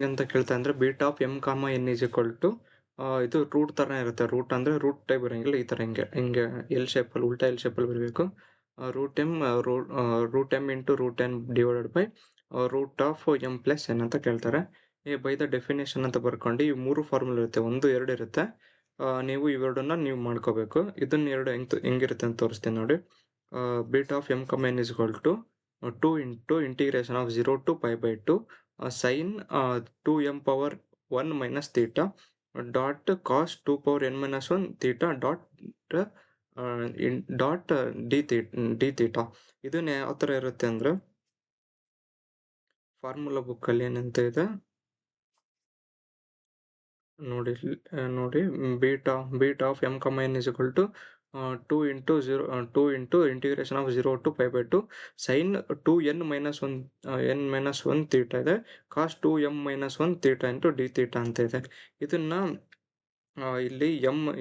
ಅಂತ ಕೇಳ್ತಾ ಅಂದ್ರೆ ಬೀಟ್ ಆಫ್ ಎಮ್ ಕಾಮ ಎನ್ ಈಸ್ ಈಕ್ವಲ್ ಟು ಇದು ರೂಟ್ ಥರನೇ ಇರುತ್ತೆ. ರೂಟ್ ಅಂದರೆ ರೂಟ್ ಟೈಪ್ ಬರೋಂಗಿಲ್ಲ, ಈ ಥರ ಹಿಂಗೆ ಹಿಂಗೆ ಎಲ್ ಶೇಪಲ್ಲಿ, ಉಲ್ಟಾ ಎಲ್ ಶೇಪಲ್ಲಿ ಬರಬೇಕು. Root m into root n divided by root of m plus n ಅಂತ ಕೇಳ್ತಾರೆ. ಬೈ ದ ಡೆಫಿನೇಷನ್ ಅಂತ ಬರ್ಕೊಂಡು ಈ 3 ಫಾರ್ಮುಲಾ ಇರುತ್ತೆ, 1, 2 ಇರುತ್ತೆ. ನೀವು ಇವೆರಡನ್ನ ನೀವು ಮಾಡ್ಕೋಬೇಕು. ಇದನ್ನ ಎರಡು ಹೆಂಗಿರುತ್ತೆ ಅಂತ ತೋರಿಸ್ತೀನಿ ನೋಡಿ. Beta of m comma n is equal to 2 into integration of 0 to π/2 sin 2m power 1 minus theta dot cos 2 power n minus 1 theta dot d theta. ಇದನ್ನ ಯಾವ ಥರ ಇರುತ್ತೆ ಅಂದರೆ ಫಾರ್ಮುಲಾ ಬುಕ್ಕಲ್ಲಿ ಏನಂತ ಇದೆ ನೋಡಿ. Beta of m comma n is equal to 2 into integration of 0 to π/2 sine 2n minus 1 theta ಇದೆ, cos 2m minus 1 theta into d theta ಅಂತ ಇದೆ. ಇದನ್ನ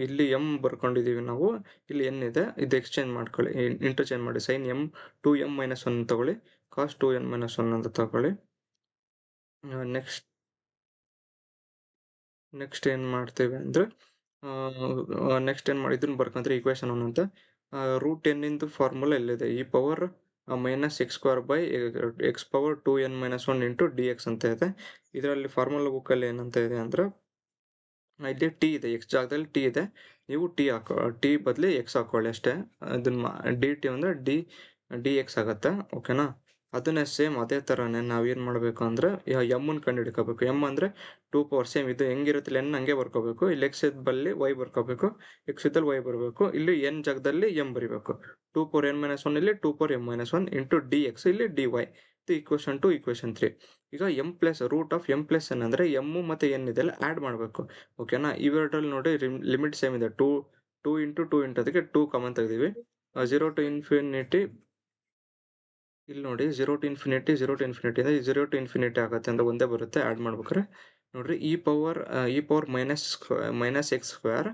ಇಲ್ಲಿ ಎಮ್ ಬರ್ಕೊಂಡಿದ್ದೀವಿ ನಾವು, ಇಲ್ಲಿ ಎನ್ ಇದೆ, ಇದು ಎಕ್ಸ್ಚೇಂಜ್ ಮಾಡ್ಕೊಳ್ಳಿ, ಇಂಟರ್ಚೇಂಜ್ ಮಾಡಿ. ಸೈನ್ ಎಮ್ 2m ಮೈನಸ್ 1 ತಗೊಳ್ಳಿ, ಕಾಸ್ 2n ಮೈನಸ್ 1 ಅಂತ ತಗೊಳ್ಳಿ. ನೆಕ್ಸ್ಟ್ ಏನು ಮಾಡ್ತೇವೆ ಅಂದರೆ ಇದನ್ನು ಬರ್ಕೊಂಡ್ರೆ ಈಕ್ವೇಷನ್ 1 ಅಂತ ರೂಟ್ ಎನ್ ಇಂದು ಫಾರ್ಮುಲಾ ಎಲ್ಲಿದೆ, ಈ power minus x square by X power 2n minus 1 into d x ಅಂತ ಇದೆ. ಇದರಲ್ಲಿ ಫಾರ್ಮುಲಾ ಬುಕ್ಕಲ್ಲಿ ಏನಂತ ಇದೆ ಅಂದರೆ ಇಲ್ಲಿ ಟಿ ಇದೆ, ಎಕ್ಸ್ ಜಾಗದಲ್ಲಿ ಟಿ ಇದೆ, ನೀವು ಟಿ ಬದಲಿ ಎಕ್ಸ್ ಹಾಕೊಳ್ಳಿ ಅಷ್ಟೇ. ಅದನ್ನ ಡಿ ಟಿ ಅಂದರೆ ಡಿ ಎಕ್ಸ್ ಆಗುತ್ತೆ, ಓಕೆನಾ. ಅದನ್ನೇ ಸೇಮ್ ಅದೇ ಥರನೇ ನಾವೇನು ಮಾಡಬೇಕು ಅಂದರೆ ಎಮ್ಮನ್ನು ಕಂಡು ಹಿಡ್ಕೋಬೇಕು. ಎಮ್ ಅಂದರೆ 2 ಪವರ್, ಸೇಮ್ ಇದು ಹೆಂಗಿರುತ್ತೆ ಎನ್ ಹಂಗೆ ಬರ್ಕೋಬೇಕು. ಇಲ್ಲಿ ಎಕ್ಸ್ ಇದ್ದಲ್ಲಿ ವೈ ಬರ್ಕೋಬೇಕು, ಎಕ್ಸ್ ಇದ್ದಲ್ಲಿ ವೈ ಬರಬೇಕು, ಇಲ್ಲಿ ಎನ್ ಜಾಗದಲ್ಲಿ ಎಮ್ ಬರೀಬೇಕು. 2 ಪವರ್ n ಮೈನಸ್ 1 ಇಲ್ಲಿ 2 power m minus 1 into d x ಇಲ್ಲಿ ಡಿ ವೈ. ಇದು ಈಕ್ವೇಷನ್ 2, ಈಕ್ವೇಷನ್ 3. ಈಗ root of m plus n ಅಂದರೆ ಎಮ್ಮು ಮತ್ತು ಎನ್ ಇದೆಲ್ಲ ಆ್ಯಡ್ ಮಾಡಬೇಕು, ಓಕೆನಾ. ಇವೆರಡರಲ್ಲಿ ನೋಡಿ ಲಿಮಿಟ್ ಸೇಮ್ ಇದೆ, 2 ಇಂಟು ಅದಕ್ಕೆ 2 ಕಾಮನ್ ತೆಗೆದಿವಿ. 0 to ಇನ್ಫಿನಿಟಿ ಇಲ್ಲಿ ನೋಡಿ, 0 to ಇನ್ಫಿನಿಟಿ ಅಂದರೆ 0 to ಇನ್ಫಿನಿಟಿ ಆಗುತ್ತೆ ಅಂತ ಒಂದೇ ಬರುತ್ತೆ ಆ್ಯಡ್ ಮಾಡ್ಬೇಕಾರೆ. ನೋಡ್ರಿ, ಈ power minus x square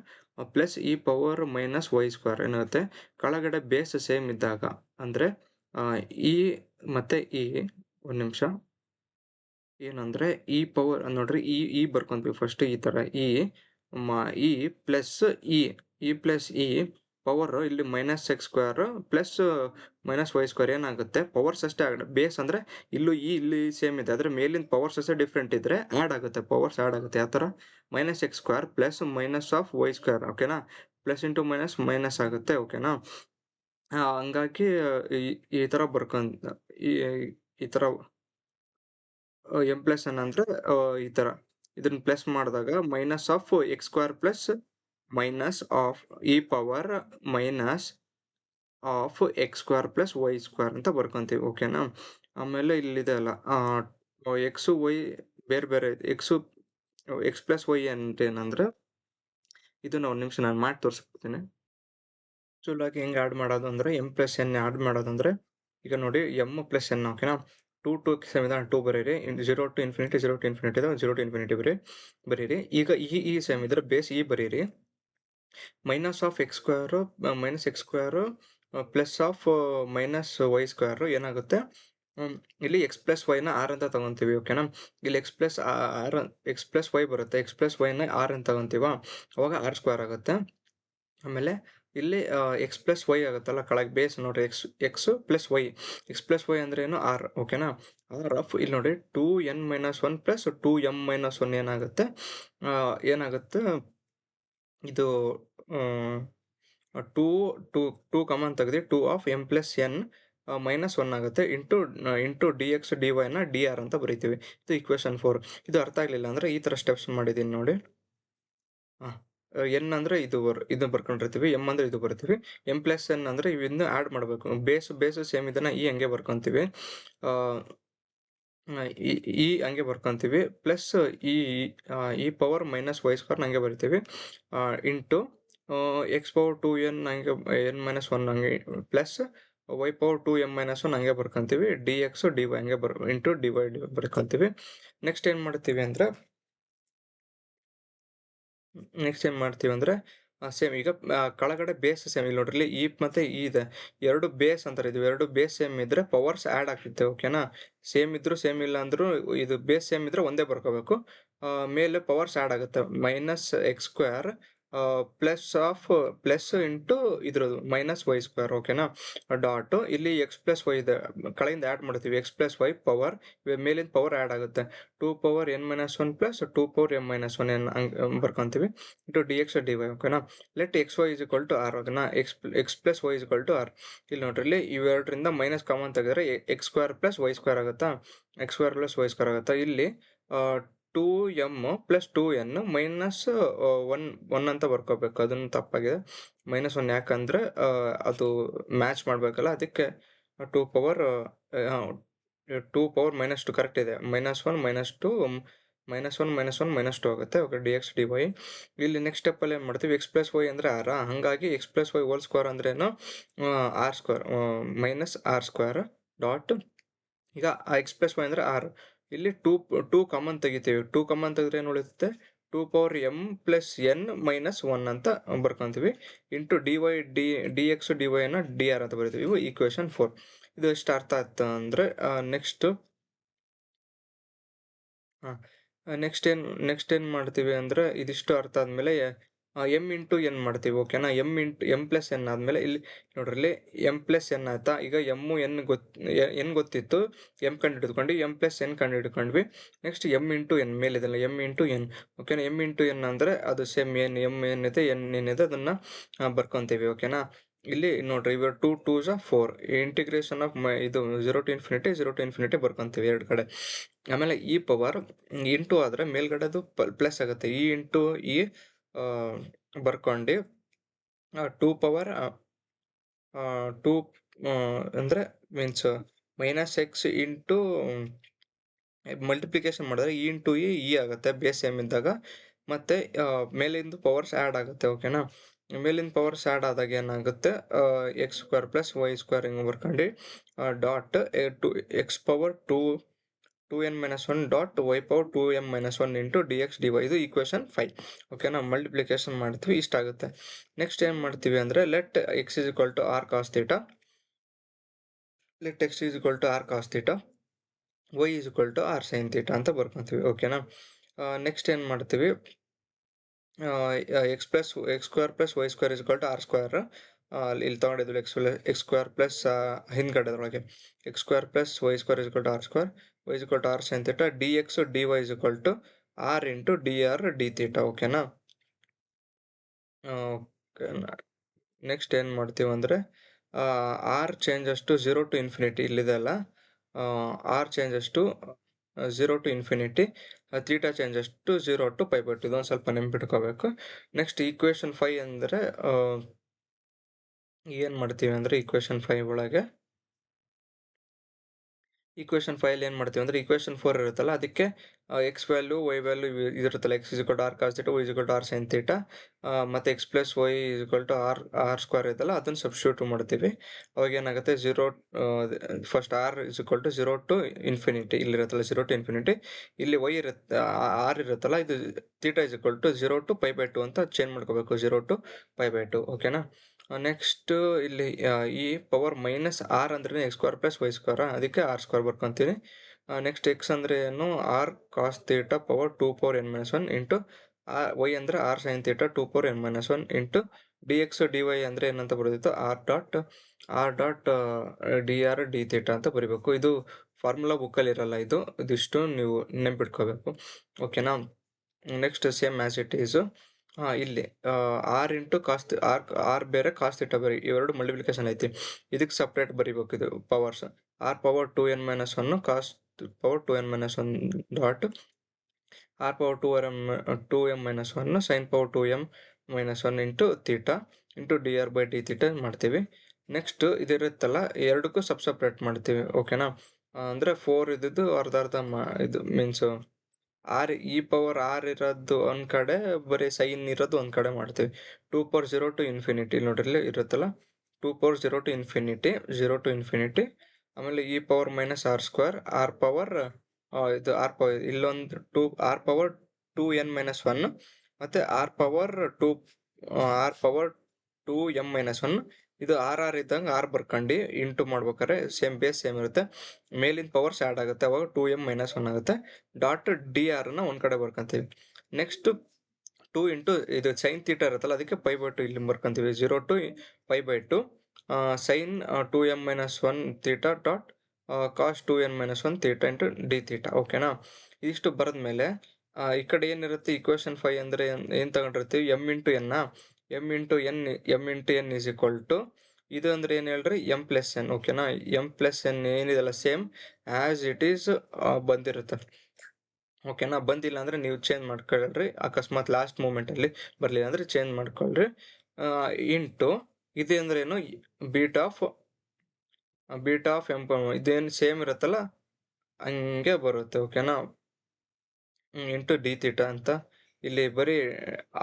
plus ಈ ಪವರ್ ಮೈನಸ್ ವೈ ಸ್ಕ್ವೇರ್ ಏನಾಗುತ್ತೆ, ಕೆಳಗಡೆ ಬೇಸ್ ಸೇಮ್ ಇದ್ದಾಗ ಅಂದರೆ ಈ ಮತ್ತು ಒಂದು ನಿಮಿಷ ಏನಂದರೆ ಈ ಪವರ್ ನೋಡ್ರಿ, ಈ ಬರ್ಕೊಂತೀವಿ ಫಸ್ಟ್ ಈ ಥರ, ಈ ಪ್ಲಸ್ ಪವರ್ ಇಲ್ಲಿ minus x square plus minus y square ಏನಾಗುತ್ತೆ, ಪವರ್ಸ್ ಅಷ್ಟೇ ಆಗುತ್ತೆ. ಬೇಸ್ ಅಂದರೆ ಇಲ್ಲಿ ಸೇಮ್ ಇದೆ, ಆದರೆ ಮೇಲಿನ ಪವರ್ಸ್ ಅಷ್ಟೇ ಡಿಫ್ರೆಂಟ್ ಇದ್ದರೆ ಆ್ಯಡ್ ಆಗುತ್ತೆ, ಪವರ್ಸ್ ಆ್ಯಡ್ ಆಗುತ್ತೆ. ಯಾವ ಥರ, minus x square plus minus of y square, ಓಕೆನಾ. ಪ್ಲಸ್ ಇಂಟು ಮೈನಸ್ ಆಗುತ್ತೆ, ಓಕೆನಾ. ಹಂಗಾಗಿ ಈ ಥರ ಈ ಥರ ಎಮ್ ಪ್ಲಸ್ ಎನ್ ಅಂದರೆ ಈ ಥರ ಇದನ್ನ ಪ್ಲಸ್ ಮಾಡಿದಾಗ minus of x square plus minus of e power minus of x square plus y square ಅಂತ ಬರ್ಕೊಂತೀವಿ, ಓಕೆನಾ. ಆಮೇಲೆ ಇಲ್ಲಿದೆ ಅಲ್ಲ, ಎಕ್ಸು ವೈ ಬೇರೆ ಎಕ್ಸ್ ಪ್ಲಸ್ ವೈ ಅಂತ ಏನಂದ್ರೆ ಇದನ್ನ ಒಂದು ನಿಮಿಷ ನಾನು ಮಾಡಿ ತೋರಿಸ್ಬಿಡ್ತೀನಿ. ಆ್ಯಕ್ಚುಲಾಗಿ ಹೆಂಗೆ ಆ್ಯಡ್ ಮಾಡೋದು ಅಂದರೆ ಎಮ್ ಪ್ಲಸ್ ಎನ್ ಆ್ಯಡ್ ಮಾಡೋದಂದರೆ ಈಗ ನೋಡಿ, ಎಮ್ ಪ್ಲಸ್ ಎನ್, ಓಕೆನಾ. 2 ಸೇಮ್ ಇದೆ, 2 ಬರೀರಿ. 0 to ಇನ್ಫಿನಿಟಿ ಇದೆ, 0 to ಇನ್ಫಿನಿಟಿ ಬರೀರಿ. ಈಗ ಈ ಸೇಮ್ ಇದ್ರೆ ಬೇಸ್ ಬರೀರಿ. Minus of x square plus of minus y square ಏನಾಗುತ್ತೆ, ಇಲ್ಲಿ ಎಕ್ಸ್ ಪ್ಲಸ್ ವೈನ ಆರ್ ಅಂತ ತಗೊತೀವಿ, ಓಕೆನಾ. ಇಲ್ಲಿ ಎಕ್ಸ್ ಪ್ಲಸ್ ವೈ ಬರುತ್ತೆ, ಎಕ್ಸ್ ಪ್ಲಸ್ ವೈನ ಆರ್ ಅಂತ ತಗೊತೀವ, ಅವಾಗ ಆರ್ ಸ್ಕ್ವೇರ್ ಆಗುತ್ತೆ. ಆಮೇಲೆ ಇಲ್ಲಿ ಎಕ್ಸ್ ಪ್ಲಸ್ ವೈ ಆಗುತ್ತಲ್ಲ ಕೆಳಗೆ ಬೇಸ್ ನೋಡ್ರಿ, ಎಕ್ಸ್ ಪ್ಲಸ್ ವೈ ಅಂದ್ರೆ ಏನು, ಆರ್, ಓಕೆನಾ. ಆರ್ ಆಫ್ ಇಲ್ಲಿ ನೋಡಿ 2n minus 1 plus 2m minus 1 ಏನಾಗುತ್ತೆ ಇದು 2 ಕಾಮನ್ ತೆಗೆದು 2 of m plus n minus 1 ಆಗುತ್ತೆ ಇಂಟು ಡಿ ಎಕ್ಸ್ ಡಿ ವೈನ ಡಿ ಆರ್ ಅಂತ ಬರೀತೀವಿ. ಇದು ಈಕ್ವೇಷನ್ 4. ಇದು ಅರ್ಥ ಆಗಲಿಲ್ಲ ಅಂದರೆ ಈ ಥರ ಸ್ಟೆಪ್ಸ್ ಮಾಡಿದ್ದೀನಿ ನೋಡಿ. ಎನ್ ಅಂದರೆ ಇದು ಬರ್ಕೊಂಡಿರ್ತೀವಿ, ಎಮ್ ಅಂದರೆ ಇದು ಬರ್ತೀವಿ, ಎಮ್ ಪ್ಲಸ್ ಎನ್ ಅಂದರೆ ಇವಿಂದ ಆ್ಯಡ್ ಮಾಡಬೇಕು. ಬೇಸು ಸೇಮ್ ಇದನ್ನು ಹಂಗೆ ಬರ್ಕೊತೀವಿ, ಹಂಗೆ ಬರ್ಕೊತೀವಿ, ಪ್ಲಸ್ ಈ ಪವರ್ ಮೈನಸ್ ವೈ ಸ್ಕ್ವೇರ್ ಹಂಗೆ ಬರಿತೀವಿ, ಇಂಟು ಎಕ್ಸ್ ಪವರ್ 2n ಹಂಗೆ ಎನ್ ಮೈನಸ್ 1 ಹಂಗೆ plus y power 2m minus 1 ಹಂಗೆ ಬರ್ಕೊತೀವಿ, ಡಿ ಎಕ್ಸ್ ಡಿ ವೈ ಹಂಗೆ ಇಂಟು ಡಿ ವೈ ಬರ್ಕೊತೀವಿ. ನೆಕ್ಸ್ಟ್ ಏನು ಮಾಡ್ತೀವಿ ಅಂದರೆ ಸೇಮ್ ಈಗ ಕೆಳಗಡೆ ಬೇಸ್ ಸೇಮ್ ಇಲ್ಲಿ ನೋಡ್ರಿ, ಇಲ್ಲಿ ಈ ಮತ್ತೆ ಈ ಇದೆ. 2 ಬೇಸ್ ಅಂತಾರೆ. ಇದು 2 ಬೇಸ್ ಸೇಮ್ ಇದ್ರೆ ಪವರ್ಸ್ ಆಡ್ ಆಗ್ತಿತ್ತೆ. ಓಕೆನಾ? ಸೇಮ್ ಇದ್ರು ಸೇಮ್ ಇಲ್ಲ ಅಂದ್ರು ಇದು ಬೇಸ್ ಸೇಮ್ ಇದ್ರೆ ಒಂದೇ ಬರ್ಕೋಬೇಕು. ಮೇಲೆ ಪವರ್ಸ್ ಆಡ್ ಆಗುತ್ತೆ. Minus x square plus into ಇದ್ರದ್ದು ಮೈನಸ್ ವೈ ಸ್ಕ್ವೇರ್. ಓಕೆನಾ? ಡಾಟ್ ಇಲ್ಲಿ ಎಕ್ಸ್ ಪ್ಲಸ್ ವೈ ಇದೆ, ಕಳೆಯಿಂದ ಆಡ್ ಮಾಡ್ತೀವಿ. ಎಕ್ಸ್ ಪ್ಲಸ್ ವೈ ಪವರ್ ಮೇಲಿಂದ ಪವರ್ ಆಡ್ ಆಗುತ್ತೆ. 2 power n minus one plus 2 power m minus one ಎನ್ ಬರ್ಕೊಂತೀವಿ into d x d y. ಓಕೆನಾ? Let x y is equal to r. ಓಕೆನಾ? X plus y is equal to r. ಇಲ್ಲಿ ನೋಡ್ರಿ, ಇಲ್ಲಿ ಇವೆರಡರಿಂದ ಮೈನಸ್ ಕಾಮನ್ ತೆಗೆದ್ರೆ x square plus y square ಆಗುತ್ತಾ? X square plus y square ಆಗುತ್ತಾ? ಇಲ್ಲಿ 2m plus 2n minus one ಅಂತ ಬರ್ಕೋಬೇಕು. ಅದನ್ನು ತಪ್ಪಾಗಿದೆ. ಮೈನಸ್ ಒನ್ ಯಾಕಂದ್ರೆ ಅದು ಮ್ಯಾಚ್ ಮಾಡಬೇಕಲ್ಲ, ಅದಕ್ಕೆ 2 ಪವರ್ ಮೈನಸ್ ಟು ಕರೆಕ್ಟ್ ಇದೆ. Minus one minus two minus two ಆಗುತ್ತೆ. Okay, d x d y. ಇಲ್ಲಿ ನೆಕ್ಸ್ಟ್ ಸ್ಟೆಪ್ಪಲ್ಲಿ ಏನು ಮಾಡ್ತೀವಿ? ಎಕ್ಸ್ ಪ್ಲಸ್ ವೈ ಅಂದರೆ ಆರ್. ಹಾಗಾಗಿ x plus y whole square ಅಂದ್ರೇನು? R square minus r square dot. ಈಗ ಎಕ್ಸ್ ಪ್ಲಸ್ ವೈ ಅಂದರೆ ಆರ್. ಇಲ್ಲಿ ಟೂ ಕಾಮನ್ ತೆಗಿತೀವಿ. 2 ಕಾಮನ್ ತೆಗೆದ್ರೆ ಏನು ಉಳಿಯುತ್ತೆ? 2 power m plus n minus one ಅಂತ ಬರ್ಕೊಂತೀವಿ into d x d Y ಅನ್ನ ಡಿ ಆರ್ ಅಂತ ಬರೀತೀವಿ. ಇವು ಈಕ್ವೇಶನ್ 4. ಇದು ಎಷ್ಟು ಅರ್ಥ ಆಯ್ತು ಅಂದರೆ ನೆಕ್ಸ್ಟ್ ಏನು ಮಾಡ್ತೀವಿ ಅಂದರೆ ಇದಿಷ್ಟು ಅರ್ಥ ಆದಮೇಲೆ ಎಮ್ ಇಂಟು ಎನ್ ಮಾಡ್ತೀವಿ. ಓಕೆನಾ? ಎಮ್ ಪ್ಲಸ್ ಎನ್ ಆದಮೇಲೆ ಇಲ್ಲಿ ನೋಡ್ರಿ, ಇಲ್ಲಿ ಎಮ್ ಪ್ಲಸ್ ಎನ್ ಆಯ್ತಾ. ಈಗ ಎಮ್ಮು ಎನ್ ಗೊತ್ತಿತ್ತು, ಎಮ್ ಕಂಡು ಹಿಡ್ಕೊಂಡು ಎಮ್ ಪ್ಲಸ್ ಎನ್ ಕಂಡು ಹಿಡ್ಕೊಂಡ್ವಿ. ನೆಕ್ಸ್ಟ್ ಎಮ್ ಇಂಟು ಎನ್ ಮೇಲಿದಲ್ಲ, ಎಮ್ ಇಂಟು ಎನ್. ಓಕೆನಾ? ಎಮ್ ಇಂಟು ಎನ್ ಅಂದರೆ ಅದು ಸೇಮ್ ಎಮ್ ಏನಿದೆ ಎನ್ ಏನಿದೆ ಅದನ್ನು ಬರ್ಕೊತೀವಿ. ಓಕೆನಾ? ಇಲ್ಲಿ ನೋಡ್ರಿ, ಇವಾಗ 2 2 4 ಇಂಟಿಗ್ರೇಷನ್ ಆಫ್ ಇದು 0 ಟು ಇನ್ಫಿನಿಟಿ ಬರ್ಕೊಂತೀವಿ ಎರಡು ಕಡೆ. ಆಮೇಲೆ ಈ ಪವರ್ ಇಂಟು ಆದರೆ ಮೇಲ್ಗಡೆದು ಪ್ಲಸ್ ಆಗುತ್ತೆ. ಈ ಇಂಟು ಈ ಬರ್ಕೊಂಡು 2 ಪವರ್ 2 ಅಂದರೆ means minus X into multiplication ಮಾಡಿದ್ರೆ ಇ ಇಂಟು ಇ ಆಗುತ್ತೆ ಬೇಸ್ ಎಮ್ ಇದ್ದಾಗ. ಮತ್ತು ಮೇಲಿಂದ ಪವರ್ಸ್ ಆ್ಯಡ್ ಆಗುತ್ತೆ. ಓಕೆನಾ? ಮೇಲಿಂದ ಪವರ್ಸ್ ಆ್ಯಡ್ ಆದಾಗ ಏನಾಗುತ್ತೆ? X square plus y square ಹಿಂಗೆ ಬರ್ಕೊಂಡು dot x power two n minus one dot y power 2m minus one into d x d y. ಇದು ಈಕ್ವೇಶನ್ 5. ಓಕೆನಾ? ಮಲ್ಟಿಪ್ಲಿಕೇಶನ್ ಮಾಡ್ತೀವಿ, ಇಷ್ಟ ಆಗುತ್ತೆ. ನೆಕ್ಸ್ಟ್ ಏನು ಮಾಡ್ತೀವಿ ಅಂದರೆ let x is equal to r cos theta. Let x is equal to r cos theta, y is equal to r sine theta ಅಂತ ಬರ್ಕೊತೀವಿ. ಓಕೆನಾ? ನೆಕ್ಸ್ಟ್ ಏನು ಮಾಡ್ತೀವಿ? X square plus y square is equal to r square. ಇಲ್ಲಿ ತೊಗೊಂಡಿದ್ವಿ x square plus ಹಿಂದ್ಗಡೆದ್ರೊಳಗೆ x square plus y square is equal to r square, y is equal to r sine theta, d x d Y is equal to r into d r d theta. ಓಕೆನಾ? Next ಏನು ಮಾಡ್ತೀವಿ ಅಂದರೆ r changes to 0 to infinity ಇಲ್ಲಿದೆ ಅಲ್ಲ, r changes to 0 to infinity, theta changes to 0 to pi by 2. ಇದೊಂದು ಸ್ವಲ್ಪ ನೆನ್ಪಿಟ್ಕೋಬೇಕು. Next equation 5 ಅಂದರೆ ಏನು ಮಾಡ್ತೀವಿ ಅಂದರೆ ಈಕ್ವೇಶನ್ 5 ಒಳಗೆ ಈಕ್ವೇಶನ್ 5 ಏನು ಮಾಡ್ತೀವಿ ಅಂದರೆ ಈಕ್ವೇಶನ್ 4 ಇರುತ್ತಲ್ಲ, ಅದಕ್ಕೆ ಎಕ್ಸ್ ವ್ಯಾಲ್ಯೂ ವೈ ವ್ಯಾಲ್ಯೂ ಇದಿರುತ್ತಲ್ಲ, x is equal to r cos theta, y is equal to r sine theta, ಮತ್ತು x plus y is equal to r square ಇರುತ್ತಲ್ಲ, ಅದನ್ನು ಸಬ್ಸ್ಟಿಟ್ಯೂಟ್ ಮಾಡ್ತೀವಿ. ಅವಾಗ ಏನಾಗುತ್ತೆ? First r is equal to 0 to infinity ಇಲ್ಲಿರುತ್ತಲ್ಲ, 0 to infinity. ಇಲ್ಲಿ y ಇರುತ್ತೆ, r ಇರುತ್ತಲ್ಲ, ಇದು theta is equal to 0 to pi by 2 ಅಂತ ಚೇಂಜ್ ಮಾಡ್ಕೋಬೇಕು. 0 ಟು ಪೈ ಬೈ 2. ಓಕೆನಾ? ನೆಕ್ಸ್ಟ್ ಇಲ್ಲಿ ಈ ಪವರ್ ಮೈನಸ್ ಆರ್ ಅಂದ್ರೆ x square plus y square, ಅದಕ್ಕೆ ಆರ್ ಸ್ಕ್ವೇರ್ ಬರ್ಕೊತೀನಿ. ನೆಕ್ಸ್ಟ್ ಎಕ್ಸ್ ಅಂದರೆ ಏನು? R cos theta power 2 power n minus one into y ಅಂದರೆ r sine theta 2 power n minus one into d x d y ಅಂದರೆ ಏನಂತ ಬರೋದಿತ್ತು? R dot d r d theta ಅಂತ ಬರೀಬೇಕು. ಇದು ಫಾರ್ಮುಲಾ ಬುಕ್ಕಲ್ಲಿ ಇರಲ್ಲ, ಇದಿಷ್ಟು ನೀವು ನೆನ್ಪಿಟ್ಕೋಬೇಕು. ಓಕೆನಾ? ನೆಕ್ಸ್ಟ್ ಸೇಮ್ ಆ್ಯಸ್ ಇಟ್ ಈಸು ಇಲ್ಲಿ ಆರ್ ಇಂಟು ಕಾಸ್ ಆರ್ ಬೇರೆ ಕಾಸ್ ಥೀಟಾ ಬೇರೆ, ಇವೆರಡು ಮಲ್ಟಿಪ್ಲಿಕೇಶನ್ ಐತಿ. ಇದಕ್ಕೆ ಸಪ್ರೇಟ್ ಬರೀಬೇಕು ಇದು powers. R power 2n minus one cos power 2n minus one dot r power 2m minus one sine power 2m minus one into theta into d r by d theta ಮಾಡ್ತೀವಿ. Next ಇದಿರುತ್ತಲ್ಲ, ಎರಡಕ್ಕೂ separate ಮಾಡ್ತೀವಿ. ಓಕೆನಾ? ಅಂದರೆ 4 ಇದ್ದಿದ್ದು ಅರ್ಧ ಇದು means r e power r ಇರೋದು ಒಂದು ಕಡೆ, ಬರೀ ಸೈನ್ ಇರೋದು ಒಂದು ಕಡೆ ಮಾಡ್ತೀವಿ. 2 ಪವರ್ 0 ಟು ಇನ್ಫಿನಿಟಿ ನೋಡ್ರಿ ಇರುತ್ತಲ್ಲ, 2 ಪವರ್ 0 ಟು ಇನ್ಫಿನಿಟಿ, ಆಮೇಲೆ e power minus r square, r power ಇಲ್ಲೊಂದು r power 2n minus one, ಮತ್ತು r power 2 r power 2m-1 ಇದು ಆರ್ ಇದ್ದಂಗೆ ಆರ್ ಬರ್ಕೊಂಡು ಇಂಟು ಮಾಡ್ಬೇಕಾದ್ರೆ ಸೇಮ್ ಬೇಸ್ ಸೇಮ್ ಇರುತ್ತೆ, ಮೇಲಿನ ಪವರ್ಸ್ ಆ್ಯಡ್ ಆಗುತ್ತೆ, ಅವಾಗ 2m-1 ಆಗುತ್ತೆ. ಡಾಟ್ ಡಿ ಆರ್ನ ಒಂದು ಕಡೆ ಬರ್ಕೊಂತೀವಿ. ನೆಕ್ಸ್ಟ್ 2 ಇಂಟು ಇದು ಸೈನ್ ಥೀಟಾ ಇರುತ್ತಲ್ಲ, ಅದಕ್ಕೆ 5/2 ಇಲ್ಲಿ ಬರ್ಕೊಂತೀವಿ. 0 to 5/2 sine 2m-1 theta dot cos 2n-1 theta into d theta. ಓಕೆನಾ? ಇದಿಷ್ಟು ಬರೆದ್ಮೇಲೆ ಈ ಕಡೆ ಏನಿರುತ್ತೆ ಇಕ್ವೇಶನ್ 5 ಅಂದರೆ ಏನು ತಗೊಂಡಿರ್ತೀವಿ, m into n is equal to ಇದು ಅಂದ್ರೆ ಏನು ಹೇಳ್ರಿ, m+n. ಓಕೆನಾ? m+n ಏನಿದೆಲ್ಲ ಸೇಮ್ ಆ್ಯಸ್ ಇಟ್ ಈಸ್ ಬಂದಿರುತ್ತೆ. ಓಕೆನಾ? ಬಂದಿಲ್ಲ ಅಂದರೆ ನೀವು ಚೇಂಜ್ ಮಾಡ್ಕೊಳ್ರಿ, ಅಕಸ್ಮಾತ್ ಲಾಸ್ಟ್ ಮೂಮೆಂಟಲ್ಲಿ ಬರಲಿಲ್ಲ ಅಂದರೆ ಚೇಂಜ್ ಮಾಡ್ಕೊಳ್ರಿ. ಇಂಟು ಇದು ಅಂದ್ರೇನು, ಬೀಟ್ ಆಫ್ ಎಂ, ಇದೇನು ಸೇಮ್ ಇರುತ್ತಲ್ಲ ಹಂಗೆ ಬರುತ್ತೆ. ಓಕೆನಾ? ಇಂಟು ಡಿ ಥೀಟಾ ಅಂತ ಇಲ್ಲಿ ಬರೀ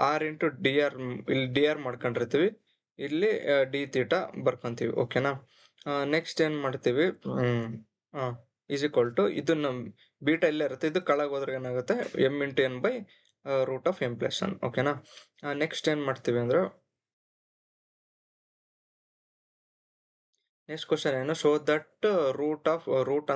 ಆರ್ ಇಂಟು ಡಿ ಆರ್, ಇಲ್ಲಿ ಡಿ ಆರ್ ಮಾಡ್ಕೊಂಡಿರ್ತೀವಿ, ಇಲ್ಲಿ ಡಿ ಥೀಟಾ ಬರ್ಕೊಂತೀವಿ. ಓಕೆನಾ? ನೆಕ್ಸ್ಟ್ ಏನು ಮಾಡ್ತೀವಿ, ಈಸ್ ಈಕ್ವಲ್ ಟು ಇದನ್ನ ಬೀಟಾ ಇಲ್ಲೇ ಇರುತ್ತೆ, ಇದು ಕೆಳಗೆ ಹೋದ್ರೆ ಏನಾಗುತ್ತೆ, m×n/√m+1. ಓಕೆನಾ? ನೆಕ್ಸ್ಟ್ ಏನು ಮಾಡ್ತೀವಿ ಅಂದ್ರೆ, ನೆಕ್ಸ್ಟ್ ಕ್ವಶನ್ ಏನು, ಶೋ ದಟ್ ರೂಟ್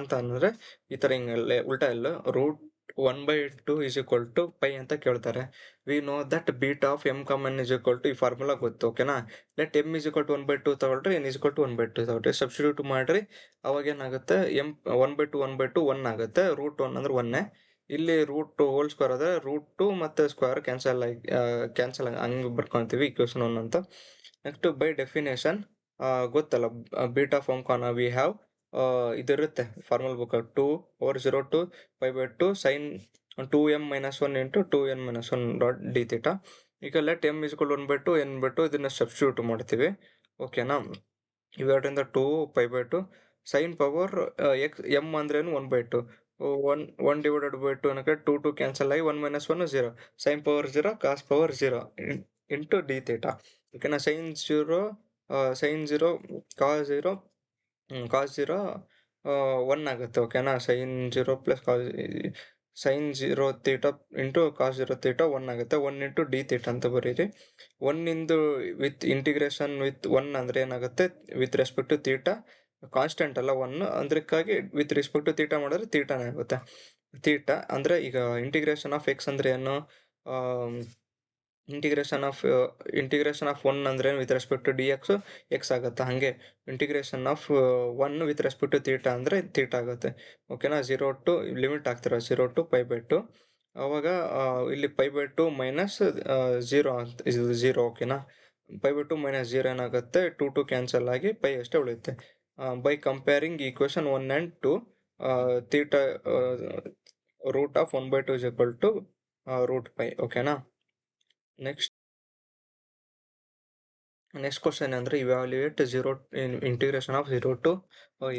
ಅಂತ ಅಂದ್ರೆ ಈ ಥರ ಹಿಂಗೆ ಉಲ್ಟಾ ಇಲ್ಲ, √1/2 ಈಸ್ ಈಕ್ವಲ್ ಟು ಪೈ ಅಂತ ಕೇಳ್ತಾರೆ. We know that beta of m(n) is equal to ಈ ಫಾರ್ಮುಲಾ ಗೊತ್ತು. ಓಕೆನಾ? Let m is equal to 1/2 ತಗೊಳ್ರಿ, n ಈಸ್ ಈಕ್ವಲ್ ಟು 1/2 ತಗೊಳ್ರಿ, ಸಬ್ಸ್ಟಿಟ್ಯೂಟ್ ಮಾಡ್ರಿ, ಅವಾಗ ಏನಾಗುತ್ತೆ, m 1/2 1 ಆಗುತ್ತೆ, √1 ಅಂದ್ರೆ 1. ಇಲ್ಲಿ ರೂಟ್ ಹೋಲ್ ಸ್ಕ್ವೇರ್ ಆದರೆ √2 ಮತ್ತು ಸ್ಕ್ವೇರ್ ಕ್ಯಾನ್ಸಲ್ ಹಂಗೆ ಬರ್ಕೊಂತೀವಿ ಇಕ್ವೇಶನ್ 1 ಅಂತ. ನೆಕ್ಸ್ಟ್ ಬೈ ಡೆಫಿನೇಷನ್ ಗೊತ್ತಲ್ಲ, beta of m we have ಇದಿರುತ್ತೆ formal book, 2/0 to 5/2 sine 2m-1 into 2n-1 dot d theta. ಈಗ let m is equal 1/2 n/2 ಇದನ್ನ ಸಬ್ಸ್ಟಿಟ್ಯೂಟ್ ಮಾಡ್ತೀವಿ. ಓಕೆನಾ? ಇವೆರಡರಿಂದ 2 ಸೈನ್ ಪವರ್ ಎಕ್ಸ್ ಎಮ್ ಅಂದ್ರೇನು 1/2, 1/2 ಅನ್ನೋಕೆ 2 ಕ್ಯಾನ್ಸಲ್ ಆಗಿ 1 - 1 0, sine power 0 cos power 0 into d theta. ಓಕೆನಾ? Sine 0 cos 0 1 ಆಗುತ್ತೆ. ಓಕೆನಾ? Sine 0 plus sine 0 theta into cos 0 theta 1 ಆಗುತ್ತೆ. 1 ಇಂಟು ಡಿ ಥೀಟಾ ಅಂತ ಬರೀರಿ. 1 ಇಂದು ವಿತ್ ಇಂಟಿಗ್ರೇಷನ್ ವಿತ್ 1 ಅಂದರೆ ಏನಾಗುತ್ತೆ, with respect to theta constant ಅಲ್ಲ 1, ಅದಕ್ಕಾಗಿ ವಿತ್ ರೆಸ್ಪೆಕ್ಟ್ ಟು ಥೀಟಾ ಮಾಡಿದ್ರೆ ಥೀಟಾನೇ ಆಗುತ್ತೆ. ಥೀಟಾ ಅಂದರೆ ಈಗ ಇಂಟಿಗ್ರೇಷನ್ ಆಫ್ ಎಕ್ಸ್ ಅಂದರೆ ಏನು, ಇಂಟಿಗ್ರೇಷನ್ ಆಫ್ 1 ಅಂದ್ರೆ with respect to d x ಆಗುತ್ತೆ. ಹಾಗೆ integration of 1 with respect to theta ಅಂದರೆ ಥೀಟಾ ಆಗುತ್ತೆ. ಓಕೆನಾ? 0 to ಲಿಮಿಟ್ ಆಗ್ತಿರೋ 0 to 5/2, ಅವಾಗ ಇಲ್ಲಿ 5/2 ಮೈನಸ್ 0 ಅಂತ ಇದು 0. ಓಕೆನಾ? 5/2 - 0 ಏನಾಗುತ್ತೆ, 2 ಕ್ಯಾನ್ಸಲ್ ಆಗಿ ಪೈ ಅಷ್ಟೇ ಉಳಿಯುತ್ತೆ. By comparing equation 1 and 2 theta √1/2 is equal to √π. ಓಕೆನಾ? ನೆಕ್ಸ್ಟ್ ಕ್ವಶನ್ ಅಂದರೆ evaluate integration of 0 to a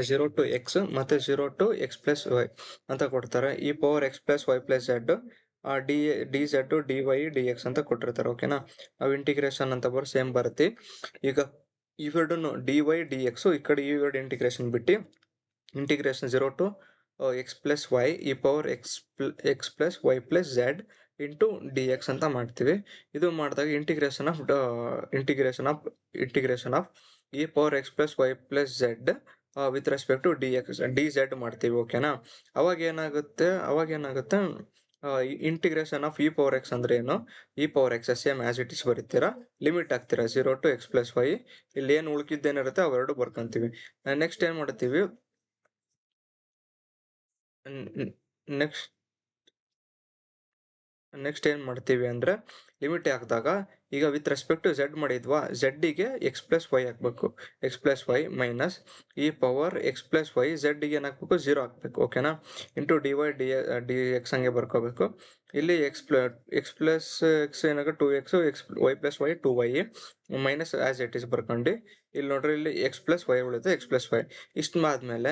0 to x ಮತ್ತು 0 to x+y ಅಂತ ಕೊಡ್ತಾರೆ. ಈ power x+y+z dz dy dx ಅಂತ ಕೊಟ್ಟಿರ್ತಾರೆ. ಓಕೆನಾ? ಅವು ಇಂಟಿಗ್ರೇಷನ್ ಅಂತ ಸೇಮ್ ಬರುತ್ತೆ. ಈಗ ಇವೆರಡನ್ನು dy dx ಈ ಕಡೆ ಇವೆರಡು ಇಂಟಿಗ್ರೇಷನ್ ಬಿಟ್ಟು ಇಂಟಿಗ್ರೇಷನ್ 0 to x+y ಈ power x+y+z into d x ಅಂತ ಮಾಡ್ತೀವಿ. ಇದು ಮಾಡಿದಾಗ integration of e power x+y+z with respect to d z ಮಾಡ್ತೀವಿ. ಓಕೆನಾ? ಅವಾಗ ಏನಾಗುತ್ತೆ integration of e power x ಅಂದ್ರೆ ಏನು, e power x same as it is ಬರೀತೀರಾ, ಲಿಮಿಟ್ ಹಾಕ್ತೀರಾ 0 to x+y, ಇಲ್ಲಿ ಏನು ಉಳ್ಕಿದ್ದೇನಿರುತ್ತೆ ಅವೆರಡು ಬರ್ಕೊಂತೀವಿ. ನೆಕ್ಸ್ಟ್ ಏನು ಮಾಡ್ತೀವಿ, ನೆಕ್ಸ್ಟ್ ಏನು ಮಾಡ್ತೀವಿ ಅಂದರೆ ಲಿಮಿಟ್ ಹಾಕಿದಾಗ ಈಗ ವಿತ್ ರೆಸ್ಪೆಕ್ಟ್ ಟು ಝೆಡ್ ಮಾಡಿದ್ವಾ, ಝೆಡ್ಡಿಗೆ x+y ಹಾಕಬೇಕು, x+y ಮೈನಸ್ ಈ ಪವರ್ x+y ಝೆಡ್ಡಿಗೆ ಏನು ಹಾಕಬೇಕು 0 ಹಾಕಬೇಕು. ಓಕೆನಾ? ಇಂಟು ಡಿ ಎಕ್ಸ್ ಹಂಗೆ ಬರ್ಕೋಬೇಕು. ಇಲ್ಲಿ x ಏನಾಗ 2x, y+y 2y minus as it is ಬರ್ಕೊಂಡು ಇಲ್ಲಿ ನೋಡ್ರಿ, ಇಲ್ಲಿ x+y ಉಳಿಯುತ್ತೆ, x+y ಇಷ್ಟು ಆದಮೇಲೆ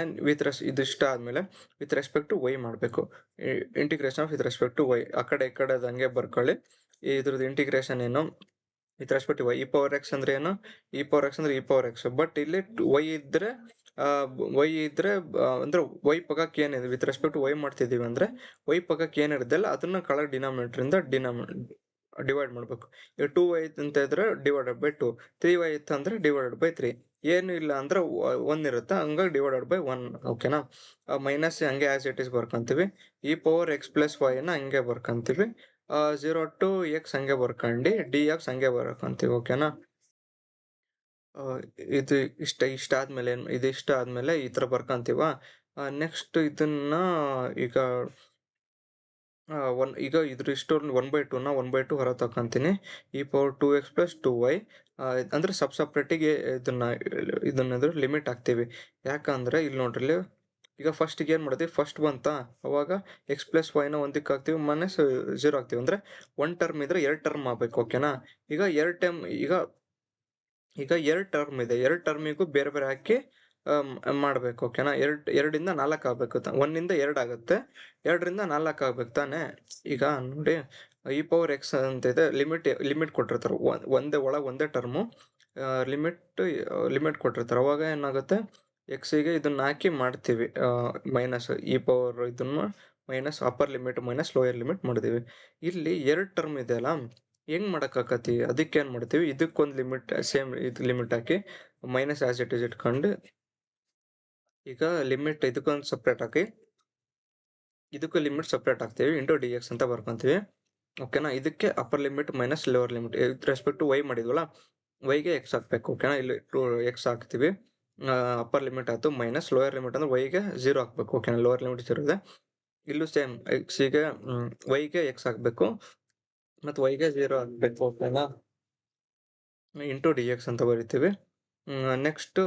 ಇದಿಷ್ಟ ಆದಮೇಲೆ ವಿತ್ ರೆಸ್ಪೆಕ್ಟ್ ಟು y ಮಾಡಬೇಕು. Integration of with respect to y ಆ ಕಡೆ ಈ ಕಡೆ ಹಂಗೆ ಬರ್ಕೊಳ್ಳಿ. ಇದ್ರದ್ದು ಇಂಟಿಗ್ರೇಷನ್ ಏನು with respect to y, e power x ಅಂದ್ರೆ ಏನು, ಇ ಪವರ್ ಎಕ್ಸ್ ಅಂದ್ರೆ ಇ ಪವರ್ ಎಕ್ಸ್, ಬಟ್ ಇಲ್ಲಿ y ಇದ್ರೆ ಅಂದ್ರೆ y ಪಕ್ಕಕ್ಕೆ ಏನಿದೆ ವಿತ್ ರೆಸ್ಪೆಕ್ಟ್ ಟು y ಮಾಡ್ತಿದ್ದೀವಿ ಅಂದ್ರೆ y ಪಕ್ಕಕ್ಕೆ ಏನಿರುತ್ತಲ್ಲ ಅದನ್ನ ಕೆಳಗೆ ಡಿನಾಮಿನೇಟರ್ ಇಂದ ಡಿವೈಡ್ ಮಾಡಬೇಕು. ಈಗ 2y ಅಂತ ಇದ್ರೆ ಡಿವೈಡೆಡ್ ಬೈ 2, 3y ಇತ್ತು ಅಂದ್ರೆ ಡಿವೈಡೆಡ್ ಬೈ 3, ಏನು ಇಲ್ಲ ಅಂದ್ರೆ 1 ಇರುತ್ತೆ, ಹಂಗಾಗಿ ಡಿವೈಡೆಡ್ ಬೈ 1. ಓಕೆನಾ? ಮೈನಸ್ ಹಂಗೆ ಆಸ್ ಇಟ್ ಈಸ್ ಬರ್ಕೊಂತೀವಿ. E power x plus y ನ ಹಂಗೆ ಬರ್ಕೊಂತೀವಿ. 0 ಟು ಎಕ್ಸ್ ಹಂಗೆ ಬರ್ಕೊಂಡು ಡಿ ಎಕ್ಸ್ ಹಂಗೆ ಬರ್ಕೊಂತೀವಿ. ಓಕೆನಾ? ಆ, ಇದು ಇಷ್ಟ ಆದ್ಮೇಲೆ ಇದಿಷ್ಟ ಆದ್ಮೇಲೆ ಈ ತರ ಬರ್ಕೊಂತೀವ. ನೆಕ್ಸ್ಟ್ ಇದನ್ನ ಈಗ ಈಗ ಇಷ್ಟು 1/2 ನ 1/2 ಹೊರ ತಕೊಂತೀನಿ. E power 2x plus 2y ಅಂದ್ರೆ ಸಪ್ರೇಟಿಗೆ ಇದನ್ನ ಲಿಮಿಟ್ ಹಾಕ್ತೀವಿ. ಯಾಕಂದ್ರೆ ಇಲ್ಲಿ ನೋಡ್ರಿ, ಈಗ ಫಸ್ಟ್ ಏನ್ ಮಾಡ್ತೀವಿ, ಫಸ್ಟ್ ಬಂತ ಅವಾಗ ಎಕ್ಸ್ ಪ್ಲಸ್ ವೈ ನ ಒಂದಕ್ಕೆ ಹಾಕ್ತಿವಿ, ಮೈನಸ್ 0 ಹಾಕ್ತಿವಿ. ಅಂದ್ರೆ 1 ಟರ್ಮ್ ಇದ್ರೆ 2 ಟರ್ಮ್ ಆಗ್ಬೇಕು. ಓಕೆನಾ? ಈಗ 2 ಟರ್ಮ್ ಈಗ 2 ಟರ್ಮ್ ಇದೆ, 2 ಟರ್ಮಿಗೂ ಬೇರೆ ಬೇರೆ ಹಾಕಿ ಮಾಡ್ಬೇಕು. ಓಕೆನಾ? ಎರಡಿಂದ 4 ಆಗ್ಬೇಕು. 1 ಇಂದ 2 ಆಗುತ್ತೆ, 2ರಿಂದ 4 ಆಗ್ಬೇಕು ತಾನೆ. ಈಗ ನೋಡಿ, ಇ ಪವರ್ ಎಕ್ಸ್ ಅಂತ ಇದೆ, ಲಿಮಿಟ್ ಕೊಟ್ಟಿರ್ತಾರೆ, ಒಂದೇ ಟರ್ಮು ಲಿಮಿಟ್ ಕೊಟ್ಟಿರ್ತಾರೆ. ಅವಾಗ ಏನಾಗುತ್ತೆ, ಎಕ್ಸಿಗೆ ಇದನ್ನ ಹಾಕಿ ಮಾಡ್ತೀವಿ ಮೈನಸ್ ಇ ಪವರ್ ಇದನ್ನ minus upper limit minus lower limit ಮಾಡಿದೀವಿ. ಇಲ್ಲಿ 2 ಟರ್ಮ್ ಇದೆ ಅಲ್ಲ, ಹೆಂಗ್ ಮಾಡಕ್ಕಾಕತಿ, ಅದಕ್ಕೆ ಏನ್ ಮಾಡ್ತೀವಿ, ಇದಕ್ಕೊಂದು ಲಿಮಿಟ್ ಸೇಮ್ ಇದು ಲಿಮಿಟ್ ಹಾಕಿ ಮೈನಸ್ ಆಸ್ ಇಟ್ ಇಸ್ ಇಟ್ಕೊಂಡು, ಈಗ ಲಿಮಿಟ್ ಇದಕ್ಕೊಂದು ಸಪ್ರೇಟ್ ಹಾಕಿ ಇದಕ್ಕೂ ಲಿಮಿಟ್ ಸಪ್ರೇಟ್ ಹಾಕ್ತೀವಿ, ಇಂಟು ಡಿ ಎಕ್ಸ್ ಅಂತ ಬರ್ಕೊಂತೀವಿ. ಓಕೆನಾ? ಇದಕ್ಕೆ upper limit minus lower limit with respect to y ಮಾಡಿದ್ವಲ್ಲ, ವೈಗೆ ಎಕ್ಸ್ ಹಾಕ್ಬೇಕು. ಓಕೆನಾ? ಇಲ್ಲಿ ಎಕ್ಸ್ ಹಾಕ್ತೀವಿ, ಅಪ್ಪರ್ ಲಿಮಿಟ್ ಆಯ್ತು, ಮೈನಸ್ ಲೋಯರ್ ಲಿಮಿಟ್ ಅಂದ್ರೆ ವೈಗೆ 0 ಹಾಕ್ಬೇಕು. ಓಕೆನಾ? ಲೋವರ್ ಲಿಮಿಟ್ 0 ಇದೆ. ಇಲ್ಲೂ ಸೇಮ್ ಎಕ್ಸಿಗೆ ವೈಗೆ ಎಕ್ಸ್ ಹಾಕ್ಬೇಕು ಮತ್ತು ವೈಗೆ 0 ಹಾಕ್ಬೇಕು. ಓಕೆನಾ? ಇಂಟು ಡಿ ಎಕ್ಸ್ ಅಂತ ಬರಿತೀವಿ. Next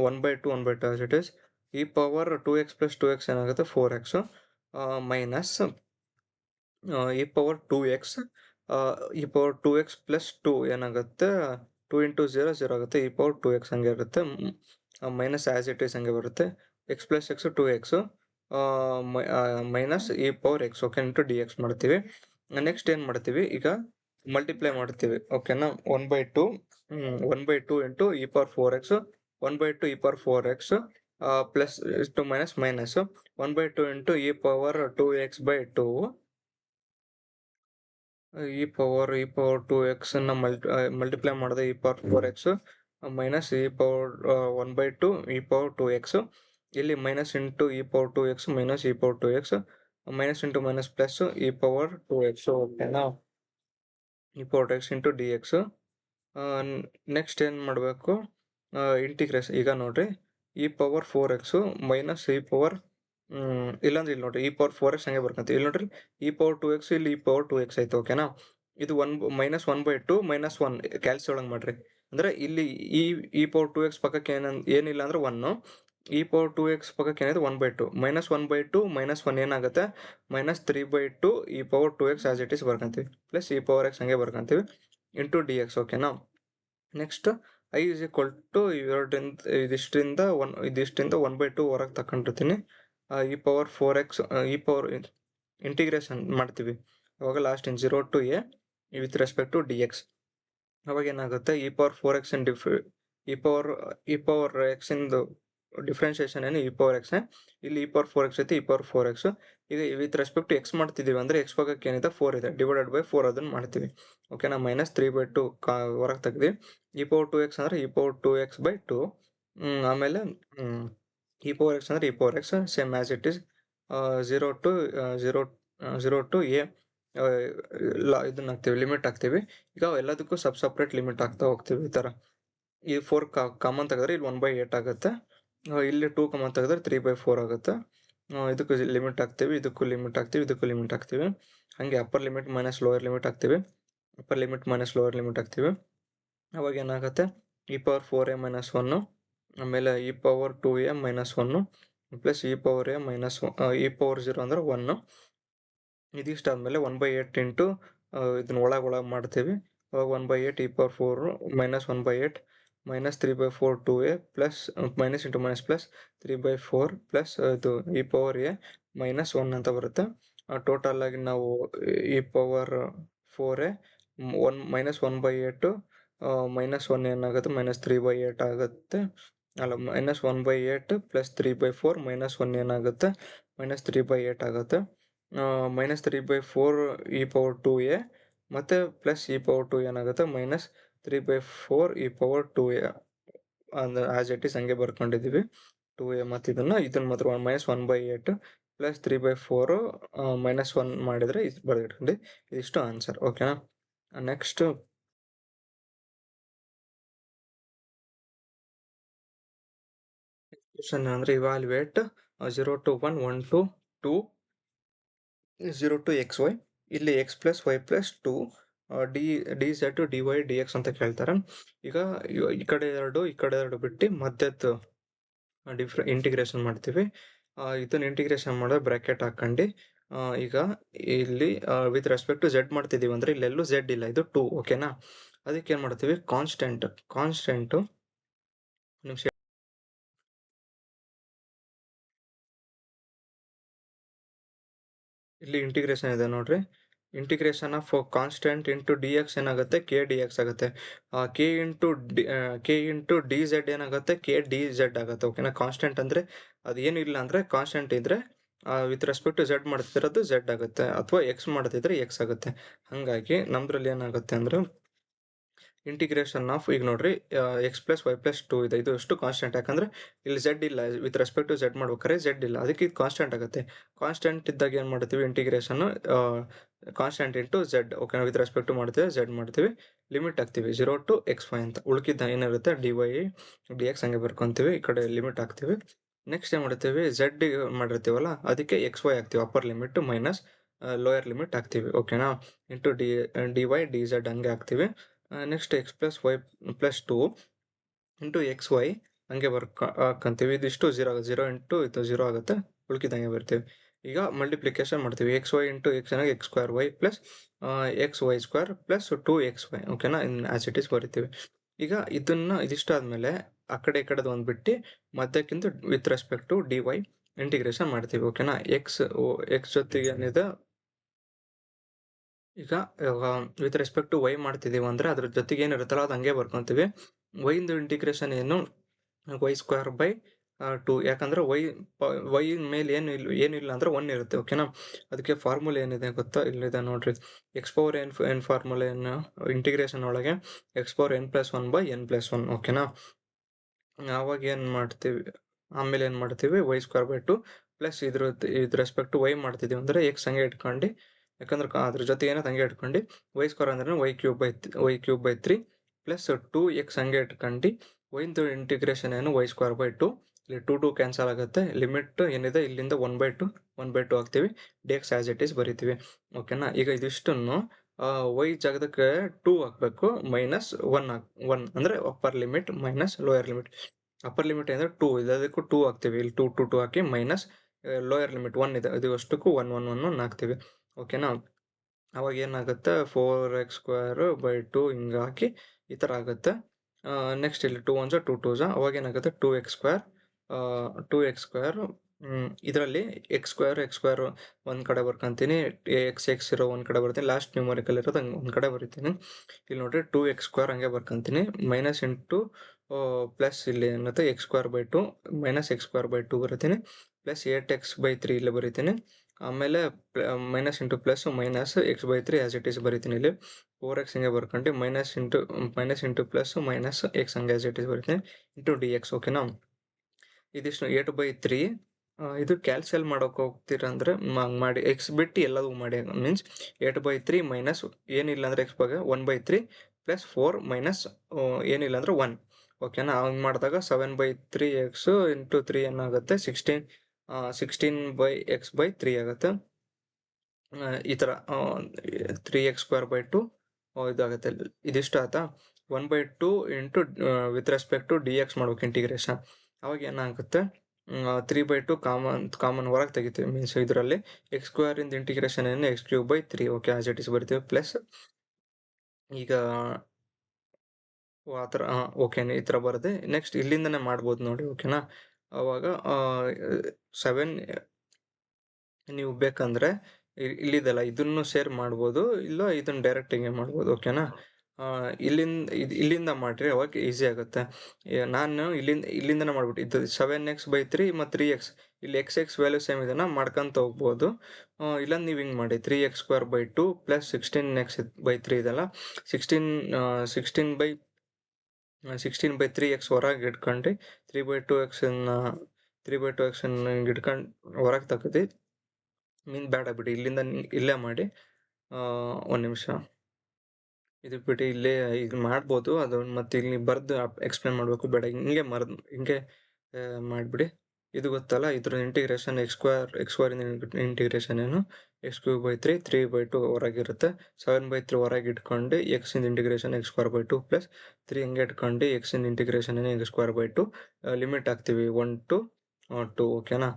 1/2 as it is. E power 2x plus 2x ಏನಾಗುತ್ತೆ, 4x minus e power 2x e power 2x plus 2 ಏನಾಗುತ್ತೆ, 2 ಇಂಟು 0 0 ಆಗುತ್ತೆ, ಇ ಪವರ್ 2x ಹಂಗೆ ಇರುತ್ತೆ, ಮೈನಸ್ ಆಸ್ ಇಟ್ ಈಸ್ ಹಂಗೆ ಬರುತ್ತೆ. X plus X 2x minus e power X. Okay, into d X ಮಾಡ್ತೀವಿ. Next ಏನ್ ಮಾಡ್ತೀವಿ, ಈಗ ಮಲ್ಟಿಪ್ಲೈ ಮಾಡ್ತೀವಿ. ಓಕೆನಾ? 1/2 into E power 4x 1/2 E power 4x plus 2 minus 1/2 into E power 2x by 2 E power 2x ನ multiply ಮಾಡಿದೆ E power 4x minus e power 1/2 E power 2x. ಇಲ್ಲಿ minus into E power 2x minus e power 2x minus into minus plus e power 2x. ಓಕೆನಾ? E power x into d X. Next ಏನ್ ಮಾಡಬೇಕು, integration. ಈಗ ನೋಡ್ರಿ, E power 4x minus e power ಇಲ್ಲಾಂದ್ರೆ ಇಲ್ಲಿ ನೋಡ್ರಿ, E power 4x ಹಂಗೆ ಬರ್ಕಂತೀವಿ. ಇಲ್ಲಿ ನೋಡ್ರಿ, ಇ ಪವರ್ 2x ಇಲ್ಲಿ ಇ ಪವರ್ 2x ಆಯ್ತು. ಓಕೆನಾ? ಇದು ಮೈನಸ್ 1/2 ಮೈನಸ್ 1 ಕ್ಯಾಲ್ಸಿ ಒಳಗೆ ಮಾಡ್ರಿ. ಅಂದ್ರೆ ಇಲ್ಲಿ ಇ ಪವರ್ 2x ಪಕ್ಕಕ್ಕೆ ಏನಿಲ್ಲ ಅಂದ್ರೆ 1, ಇ ಪವರ್ 2x ಪಕ್ಕಕ್ಕೆ ಏನಿದೆ 1/2 ಮೈನಸ್ 1/2 ಮೈನಸ್ 1 ಏನಾಗುತ್ತೆ, minus 3/2 e power 2x as it is ಬರ್ಕಂತೀವಿ, ಪ್ಲಸ್ ಇ ಪವರ್ x ಹಂಗೆ ಬರ್ಕಂತೀವಿ, ಇಂಟು ಡಿ ಎಕ್ಸ್. ಓಕೆನಾ? Next I is equal to ಇದಿಷ್ಟರಿಂದ 1/2 ಹೊರಗೆ ತಕೊಂಡಿರ್ತೀನಿ. E power 4x e power integration ಮಾಡ್ತೀವಿ, ಅವಾಗ last in 0 to a with respect to d x. ಅವಾಗ ಏನಾಗುತ್ತೆ, e power 4x e power x ಇಂದು ಡಿಫ್ರೆನ್ಸಿಯೇಷನ್ ಏನು, ಇ ಪವರ್ ಎಕ್ಸ್. ಇಲ್ಲಿ ಇ ಪವರ್ 4x ಐತಿ, ಇ ಪವರ್ 4x. ಈಗ with respect to X ಮಾಡ್ತಿದೀವಿ ಅಂದ್ರೆ ಎಕ್ಸ್ ಪಕ್ಕಕ್ಕೆ ಏನಿದೆ 4 ಇದೆ, ಡಿವೈಡೆಡ್ ಬೈ 4 ಅದನ್ನ ಮಾಡ್ತೀವಿ. ಓಕೆನಾ? ಮೈನಸ್ 3/2 ಹೊರಗೆ ತೆಗ್ದು ಇ ಪವರ್ 2x ಅಂದ್ರೆ ಇ ಪವರ್ 2x ಬೈ 2. ಆಮೇಲೆ ಇ ಪವರ್ ಎಕ್ಸ್ ಅಂದ್ರೆ e power x same as it is 0 to a ಇದನ್ನ ಹಾಕ್ತೀವಿ, ಲಿಮಿಟ್ ಹಾಕ್ತೀವಿ. ಈಗ ಎಲ್ಲದಕ್ಕೂ ಸಪ್ರೇಟ್ ಲಿಮಿಟ್ ಹಾಕ್ತಾ ಹೋಗ್ತೀವಿ. ಈ ತರ ಈ 4 ಕಾಮನ್ ತೆಗೆದ್ರೆ ಇಲ್ಲಿ 1/8 ಆಗುತ್ತೆ, ಇಲ್ಲಿ 2 ಕಾಮನ್ ತೆಗೆದ್ರೆ 3/4 ಆಗುತ್ತೆ. ಇದಕ್ಕೂ ಲಿಮಿಟ್ ಹಾಕ್ತೀವಿ, ಇದಕ್ಕೂ ಲಿಮಿಟ್ ಹಾಕ್ತೀವಿ, ಇದಕ್ಕೂ ಲಿಮಿಟ್ ಹಾಕ್ತೀವಿ. ಹಂಗೆ upper limit minus lower limit ಹಾಕ್ತೀವಿ, upper limit minus lower limit ಹಾಕ್ತೀವಿ. ಅವಾಗ ಏನಾಗುತ್ತೆ, ಇ ಪವರ್ 4a ಮೈನಸ್ 1 ಆಮೇಲೆ e power 2a minus 1 plus e power a minus e power 0 ಅಂದ್ರೆ 1. ಇದಿಷ್ಟಾದ್ಮೇಲೆ 1/8 ಇಂಟು ಇದನ್ನ ಒಳಗೆ ಮಾಡ್ತೀವಿ. ಅವಾಗ 1/8 E power 4 minus 1/8 minus 3/4 2a plus minus into minus plus 3/4 plus ಇದು ಇ ಪವರ್ ಎ ಮೈನಸ್ 1 ಅಂತ ಬರುತ್ತೆ. Total ಆಗಿ ನಾವು E power 4a minus 1/8 minus 1 ಏನಾಗುತ್ತೆ, ಮೈನಸ್ 3/8 ಆಗುತ್ತೆ. ಅಲ್ಲ, ಮೈನಸ್ 1/8 ಪ್ಲಸ್ 3/4 ಮೈನಸ್ 1 ಏನಾಗುತ್ತೆ, ಮೈನಸ್ 3/8 ಆಗುತ್ತೆ. ಮೈನಸ್ 3/4 ಇ ಪವರ್ 2a ಮತ್ತು ಪ್ಲಸ್ ಇ ಪವರ್ 2 ಏನಾಗುತ್ತೆ -3/4 ಇ ಪವರ್ 2a ಅಂದ್ರೆ ಆಸ್ ಇಟ್ ಈಸ್ ಹಂಗೆ ಬರ್ಕೊಂಡಿದ್ದೀವಿ 2a. ಮತ್ತು ಇದನ್ನು ಮಾತ್ರ -1/8 ಪ್ಲಸ್ 3/4 -1 ಮಾಡಿದರೆ ಇದು ಬರೆದಿಟ್ಕೊಂಡು ಇದಿಷ್ಟು ಆನ್ಸರ್. ಓಕೆನಾ. ನೆಕ್ಸ್ಟ್ ಕ್ವಶನ್ ಅಂದರೆ ಇವಾಲ್ಯುವೇಟ್ 0 to 1 1 to 2 0 to xy. ಇಲ್ಲಿ x plus y plus 2 d z d y d x ಅಂತ ಕೇಳ್ತಾರೆ. ಈಗ ಈ ಕಡೆ ಎರಡು ಬಿಟ್ಟು ಮಧ್ಯದ್ದು ಇಂಟಿಗ್ರೇಷನ್ ಮಾಡ್ತೀವಿ. ಇದನ್ನ ಇಂಟಿಗ್ರೇಷನ್ ಮಾಡೋ ಬ್ರ್ಯಾಕೆಟ್ ಹಾಕೊಂಡು ಈಗ ಇಲ್ಲಿ ವಿತ್ ರೆಸ್ಪೆಕ್ಟ್ ಟು ಝೆಡ್ ಮಾಡ್ತಿದ್ದೀವಿ ಅಂದರೆ ಇಲ್ಲೆಲ್ಲೂ ಝೆಡ್ ಇಲ್ಲ, ಇದು 2. ಓಕೆನಾ. ಅದಕ್ಕೆ ಏನು ಮಾಡ್ತೀವಿ, ಕಾನ್ಸ್ಟೆಂಟು ನಿಮಿಷ ಇಲ್ಲಿ ಇಂಟಿಗ್ರೇಷನ್ ಇದೆ ನೋಡ್ರಿ. Integration of constant into d X ಏನಾಗುತ್ತೆ, ಕೆ ಡಿ ಎಕ್ಸ್ ಆಗುತ್ತೆ. ಕೆ ಇಂಟು ಡಿ ಝೆಡ್ ಏನಾಗುತ್ತೆ, ಕೆ ಡಿ ಝೆಡ್ ಆಗುತ್ತೆ. ಓಕೆನಾ. ಕಾನ್ಸ್ಟೆಂಟ್ ಅಂದರೆ ಅದು ಏನು ಇಲ್ಲ ಅಂದರೆ ಕಾನ್ಸ್ಟೆಂಟ್ ಇದ್ರೆ ವಿತ್ ರೆಸ್ಪೆಕ್ಟ್ ಟು ಝೆಡ್ ಮಾಡ್ತಿರೋದು ಝೆಡ್ ಆಗುತ್ತೆ, ಅಥವಾ ಎಕ್ಸ್ ಮಾಡ್ತಿದ್ರೆ ಎಕ್ಸ್ ಆಗುತ್ತೆ. ಹಾಗಾಗಿ ನಮ್ದ್ರಲ್ಲಿ ಏನಾಗುತ್ತೆ ಅಂದರೆ ಇಂಟಿಗ್ರೇಷನ್ ಆಫ್ ಈಗ ನೋಡ್ರಿ ಎಕ್ಸ್ ಪ್ಲಸ್ ವೈ ಪ್ಲಸ್ 2 ಇದೆ, ಇದು ಎಷ್ಟು ಕಾನ್ಸ್ಟೆಂಟ್. ಯಾಕಂದ್ರೆ ಇಲ್ಲಿ ಝೆಡ್ ಇಲ್ಲ, ವಿತ್ ರೆಸ್ಪೆಕ್ಟ್ ಟು ಝೆಡ್ ಮಾಡ್ಬೇಕಾದ್ರೆ ಝೆಡ್ ಇಲ್ಲ, ಅದಕ್ಕೆ ಇದು ಕಾನ್ಸ್ಟೆಂಟ್ ಆಗುತ್ತೆ. ಕಾನ್ಸ್ಟೆಂಟ್ ಇದ್ದಾಗ ಏನು ಮಾಡ್ತೀವಿ, integration constant into z. Okay, with respect to ಮಾಡ್ತೀವಿ ಝೆಡ್ ಮಾಡ್ತೀವಿ, ಲಿಮಿಟ್ ಹಾಕ್ತೀವಿ 0 to xy ಅಂತ. ಉಳ್ಕಿದ್ದ ಏನಿರುತ್ತೆ ಡಿ ವೈ ಡಿ ಎಕ್ಸ್ ಹಂಗೆ ಬರ್ಕೊಂತೀವಿ, ಈ ಕಡೆ ಲಿಮಿಟ್ ಹಾಕ್ತೀವಿ. ನೆಕ್ಸ್ಟ್ ಏನು ಮಾಡ್ತೀವಿ, ಝೆಡ್ ಮಾಡಿರ್ತೀವಲ್ಲ ಅದಕ್ಕೆ ಎಕ್ಸ್ ವೈ ಹಾಕ್ತೀವಿ, upper limit minus lower limit ಹಾಕ್ತೀವಿ. ಓಕೆನಾ. Into d y d z ಹಂಗೆ ಹಾಕ್ತೀವಿ. Next x plus y plus 2 into x y ಹಂಗೆ ಹಾಕಂತೀವಿ. ಇದಿಷ್ಟು 0 ಇಂಟು ಇದು 0 ಆಗುತ್ತೆ, ಉಳ್ಕಿದಂಗೆ ಬರ್ತೀವಿ. ಈಗ ಮಲ್ಟಿಪ್ಲಿಕೇಶನ್ ಮಾಡ್ತೀವಿ, ಎಕ್ಸ್ ವೈ ಇಂಟು ಎಕ್ಸ್ ಏನಾಗ x square y plus x y square plus 2xy. ಓಕೆನಾ. ಆಸ್ ಇಟ್ ಈಸ್ ಬರಿತೀವಿ. ಈಗ ಇದಿಷ್ಟು ಆದಮೇಲೆ ಆ ಕಡೆ ಈ ಕಡೆದು ಒಂದು ಬಿಟ್ಟು ಮಧ್ಯಕ್ಕಿಂತ with respect to d y integration ಮಾಡ್ತೀವಿ. ಓಕೆನಾ. ಎಕ್ಸ್ ಜೊತೆಗೆ ಏನಿದೆ, ಈಗ ವಿತ್ ರೆಸ್ಪೆಕ್ಟ್ ಟು ವೈ ಮಾಡ್ತಿದ್ದೀವಿ ಅಂದರೆ ಅದ್ರ ಜೊತೆಗೆ ಏನಿರುತ್ತಲ್ಲ ಅದು ಹಂಗೆ ಬರ್ಕೊತೀವಿ. ವೈಂದು ಇಂಟಿಗ್ರೇಷನ್ ಏನು, ವೈ ಸ್ಕ್ವೇರ್ ಬೈ 2. ಯಾಕಂದ್ರೆ ವೈ ಮೇಲೆ ಏನಿಲ್ಲ ಅಂದ್ರೆ 1 ಇರುತ್ತೆ. ಓಕೆನಾ. ಅದಕ್ಕೆ ಫಾರ್ಮುಲಾ ಏನಿದೆ ಗೊತ್ತಾ, ಇಲ್ಲಿದೆ ನೋಡ್ರಿ. ಎಕ್ಸ್ ಪವರ್ ಎನ್ ಫಾರ್ಮುಲಾ ಏನು ಇಂಟಿಗ್ರೇಷನ್ ಒಳಗೆ, X power n+1 by n+1. ಓಕೆನಾ. ಆವಾಗ ಏನು ಮಾಡ್ತೀವಿ, ಆಮೇಲೆ ಏನು ಮಾಡ್ತೀವಿ, ವೈ ಸ್ಕ್ವೇರ್ ಬೈ 2 ಪ್ಲಸ್ ಇದ್ರ ರೆಸ್ಪೆಕ್ಟ್ ವೈ ಮಾಡ್ತಿದ್ದೀವಿ ಅಂದರೆ ಎಕ್ಸ್ ಹಂಗೆ ಇಟ್ಕೊಂಡು, ಯಾಕಂದ್ರೆ ಅದ್ರ ಜೊತೆ ಏನೋ ಹಂಗೆ ಇಟ್ಕೊಂಡು ವೈ ಸ್ಕ್ವೇರ್ ಅಂದ್ರೆ y cube by 3 plus 2x ಹಂಗೆ ಇಟ್ಕೊಂಡು ವೈಂದು ಇಂಟಿಗ್ರೇಷನ್ ಏನು ವೈ ಸ್ಕ್ವೇರ್ ಬೈ 2. ಇಲ್ಲಿ 2 ಕ್ಯಾನ್ಸಲ್ ಆಗುತ್ತೆ, ಲಿಮಿಟ್ ಏನಿದೆ ಇಲ್ಲಿಂದ 1/2 ಹಾಕ್ತೀವಿ, d x as it is ಬರಿತೀವಿ. ಓಕೆನಾ. ಈಗ ಇದಿಷ್ಟನ್ನು ವೈ ಜಾಗದಕ್ಕೆ 2 ಹಾಕಬೇಕು, -1 ಅಂದರೆ upper limit minus lower limit. Upper limit ಅಂದರೆ 2, ಇದಕ್ಕೂ 2 ಹಾಕ್ತೀವಿ, ಇಲ್ಲಿ 2 ಹಾಕಿ ಮೈನಸ್ ಲೋಯರ್ ಲಿಮಿಟ್ 1 ಇದೆ, ಇದು ಅಷ್ಟಕ್ಕೂ 1 ಹಾಕ್ತೀವಿ. ಓಕೆನಾ. ಅವಾಗ ಏನಾಗುತ್ತೆ, 4x² ಬೈ 2 ಹಿಂಗೆ ಹಾಕಿ ಈ ಥರ ಆಗುತ್ತೆ. ನೆಕ್ಸ್ಟ್ ಇಲ್ಲಿ 2 1 2 2 ಅವಾಗ ಏನಾಗುತ್ತೆ 2x². ಇದರಲ್ಲಿ x² ಒಂದು ಕಡೆ ಬರ್ಕೊಂತೀನಿ, x ಇರೋ ಒಂದು ಕಡೆ ಬರ್ತೀನಿ, ಲಾಸ್ಟ್ ನ್ಯೂಮರಿಕಲ್ ಇರೋದು ಹಂಗೆ ಒಂದು ಕಡೆ ಬರಿತೀನಿ. ಇಲ್ಲಿ ನೋಡ್ರಿ 2x² ಹಂಗೆ ಬರ್ಕೊಂತೀನಿ, ಮೈನಸ್ ಇಂಟು ಪ್ಲಸ್ ಇಲ್ಲಿ ಏನತ್ತೆ x² ಬೈ 2 -x² ಬೈ 2 ಬರಿತೀನಿ, ಪ್ಲಸ್ 8x/3 ಇಲ್ಲಿ ಬರಿತೀನಿ. ಆಮೇಲೆ minus into plus minus x/3 as it is ಬರಿತೀನಿ. ಇಲ್ಲಿ 4x ಹಂಗೆ ಬರ್ಕೊಂಡು minus into plus minus X ಹಂಗೆ ಆಸ್ ಇಟ್ ಈಸ್ ಬರಿತೀನಿ ಇಂಟು ಡಿ ಎಕ್ಸ್. ಓಕೆನಾ. ಇದಿಷ್ಟು 8/3. ಇದು ಕ್ಯಾನ್ಸಲ್ ಮಾಡೋಕೆ ಹೋಗ್ತೀರ ಅಂದರೆ ಮಾಡಿ, ಎಕ್ಸ್ ಬಿಟ್ಟು ಎಲ್ಲದೂ ಮಾಡಿ. ಮೀನ್ಸ್ 8/3 ಮೈನಸ್ ಏನಿಲ್ಲ ಅಂದರೆ ಎಕ್ಸ್ ಬಗ್ಗೆ 1/3 ಪ್ಲಸ್ 4 ಮೈನಸ್ ಏನಿಲ್ಲ ಅಂದರೆ 1. ಓಕೆನಾ. ಹಂಗೆ ಮಾಡಿದಾಗ 7/3x ಇಂಟು 3 ಏನಾಗುತ್ತೆ 16/x/3 ಆಗುತ್ತೆ. ಈ ಥರ 3x² ಬೈ 2 ಇದಾಗುತ್ತೆ. ಇದಿಷ್ಟು ಆಯ್ತಾ. 1/2 into with respect to d x ಮಾಡ್ಬೇಕು ಇಂಟಿಗ್ರೇಷನ್. ಅವಾಗ ಏನಾಗುತ್ತೆ 3/2 ಕಾಮನ್ ಹೊರಗೆ ತೆಗಿತೀವಿ. ಮೀನ್ಸ್ ಇದರಲ್ಲಿ x² ಇಂದ ಇಂಟಿಗ್ರೇಷನ್ ಏನು x³ by 3. Okay, as it is ಬರ್ತೀವಿ. ಪ್ಲಸ್ ಈಗ ಆ ಥರ ಓಕೆನಾ, ಈ ಥರ ಬರುತ್ತೆ. ನೆಕ್ಸ್ಟ್ ಇಲ್ಲಿಂದನೇ ಮಾಡ್ಬೋದು ನೋಡಿ. ಓಕೆನಾ. ಅವಾಗ 7 ನೀವು ಬೇಕಂದರೆ ಇಲ್ಲಿದೆಲ್ಲ ಇದನ್ನು ಸೇರ್ ಮಾಡ್ಬೋದು, ಇಲ್ಲ ಇದನ್ನು ಡೈರೆಕ್ಟ್ ಹಿಂಗೆ ಮಾಡ್ಬೋದು. ಓಕೆನಾ. ಇಲ್ಲಿಂದ ಮಾಡಿರಿ, ಅವಾಗ ಈಸಿ ಆಗುತ್ತೆ. ನಾನು ಇಲ್ಲಿಂದನೇ ಮಾಡ್ಬಿಟ್ಟು ಇದು 7x/3 ಮತ್ತು 3x ಇಲ್ಲಿ ಎಕ್ಸ್ ವ್ಯಾಲ್ಯೂ ಸೇಮ್ ಇದೆನಾ ಮಾಡ್ಕೊಂತ ಹೋಗ್ಬೋದು. ಇಲ್ಲ ನೀವು ಹಿಂಗೆ ಮಾಡಿ 3x² 2 + 16x/3 ಇದೆಲ್ಲ 16/3x ಹೊರಗೆ ಇಟ್ಕೊಂಡು 3/2x ಹಿಂಗೆ ಇಟ್ಕೊಂಡು ಹೊರಗೆ ತೆಗ್ದು ಬೇಡ ಬಿಡಿ, ಇಲ್ಲಿಂದ ಇಲ್ಲೇ ಮಾಡಿ. ಒಂದು ನಿಮಿಷ ಇದು ಬಿಟ್ಟು ಇಲ್ಲೇ ಇದು ಮಾಡ್ಬೋದು. ಅದು ಮತ್ತೆ ಇಲ್ಲಿ ಬರೆದು ಎಕ್ಸ್ಪ್ಲೇನ್ ಮಾಡಬೇಕು ಬೇಡ, ಹಿಂಗೆ ಮಾಡಿಬಿಡಿ. ಇದು ಗೊತ್ತಲ್ಲ, ಇದ್ರ ಇಂಟಿಗ್ರೇಷನ್ x² ಇಂಟಿಗ್ರೇಷನ್ ಏನು x³ 3/2 ಹೊರಗಿರುತ್ತೆ. 7/3 ಹೊರಗೆ ಇಟ್ಕೊಂಡು x ಇಂಟಿಗ್ರೇಷನ್ x²2 + 3 ಹಂಗೆ ಇಟ್ಕೊಂಡು x ಇಂಟಿಗ್ರೇಷನ್ ಏನು x²2 ಲಿಮಿಟ್ ಹಾಕ್ತೀವಿ 1 to 2. ಓಕೆನಾ.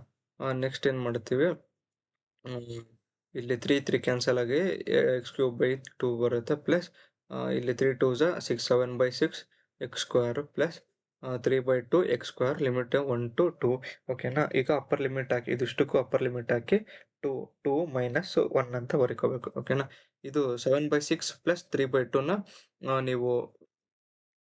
ನೆಕ್ಸ್ಟ್ ಏನು ಮಾಡ್ತೀವಿ, ಇಲ್ಲಿ 3 ಕ್ಯಾನ್ಸಲ್ ಆಗಿ x³ 2 ಬರುತ್ತೆ ಪ್ಲಸ್ ಇಲ್ಲಿ 3 2 6 7/6 x² plus 3/2 x² limit 1 to 2. ಓಕೆನಾ. ಈಗ ಅಪ್ಪರ್ ಲಿಮಿಟ್ ಹಾಕಿ, ಇದಿಷ್ಟಕ್ಕೂ ಅಪ್ಪರ್ ಲಿಮಿಟ್ ಹಾಕಿ 2 - 1 ಅಂತ ಬರ್ಕೋಬೇಕು. ಓಕೆನಾ. ಇದು 7/6 ಪ್ಲಸ್ 3/2ನ ನೀವು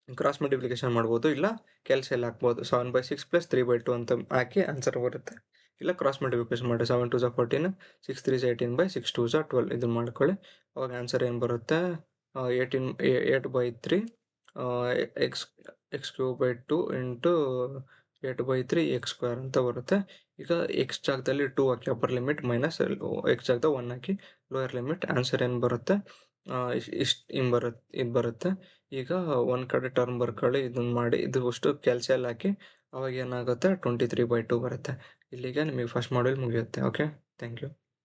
ಕ್ರಾಸ್ ಮಲ್ಟಿಪ್ಲಿಕೇಶನ್ ಮಾಡ್ಬೋದು, ಇಲ್ಲ ಕ್ಯಾಲ್ಸಿಯಲ್ಲಿ ಹಾಕ್ಬೋದು. 7/6 + 3/2 ಅಂತ ಹಾಕಿ ಆನ್ಸರ್ ಬರುತ್ತೆ. ಇಲ್ಲ ಕ್ರಾಸ್ ಮಲ್ಟಿಪ್ಲಿಕೇಶನ್ ಮಾಡಿ 7 2 14 6 3 18/6 2 12 ಇದನ್ನ ಮಾಡ್ಕೊಳ್ಳಿ. ಅವಾಗ ಆನ್ಸರ್ ಏನು ಬರುತ್ತೆ, 8/3 x³ 2 × 8/3 x² ಅಂತ ಬರುತ್ತೆ. ಈಗ x ಜಾಗದಲ್ಲಿ 2 ಹಾಕಿ ಅಪ್ಪರ್ ಲಿಮಿಟ್ ಮೈನಸ್ x ಜಾಗದಾಗ 1 ಹಾಕಿ ಲೋಯರ್ ಲಿಮಿಟ್. ಆನ್ಸರ್ ಏನು ಬರುತ್ತೆ, ಇಷ್ಟು ಹಿಂಗೆ ಬರುತ್ತೆ, ಇದು ಬರುತ್ತೆ. ಈಗ ಒಂದು ಕಡೆ ಟರ್ಮ್ ಬರ್ಕೊಳ್ಳಿ, ಇದನ್ನ ಮಾಡಿ ಇದು ಅಷ್ಟು ಕ್ಯಾಲ್ಸಿಯಲ್ಲಿ ಹಾಕಿ ಅವಾಗ ಏನಾಗುತ್ತೆ 23/2 ಬರುತ್ತೆ. ಇಲ್ಲಿಗೆ ನಿಮಗೆ ಫಸ್ಟ್ ಮಾಡ್ಯೂಲ್ ಮುಗಿಯುತ್ತೆ. Okay, thank you.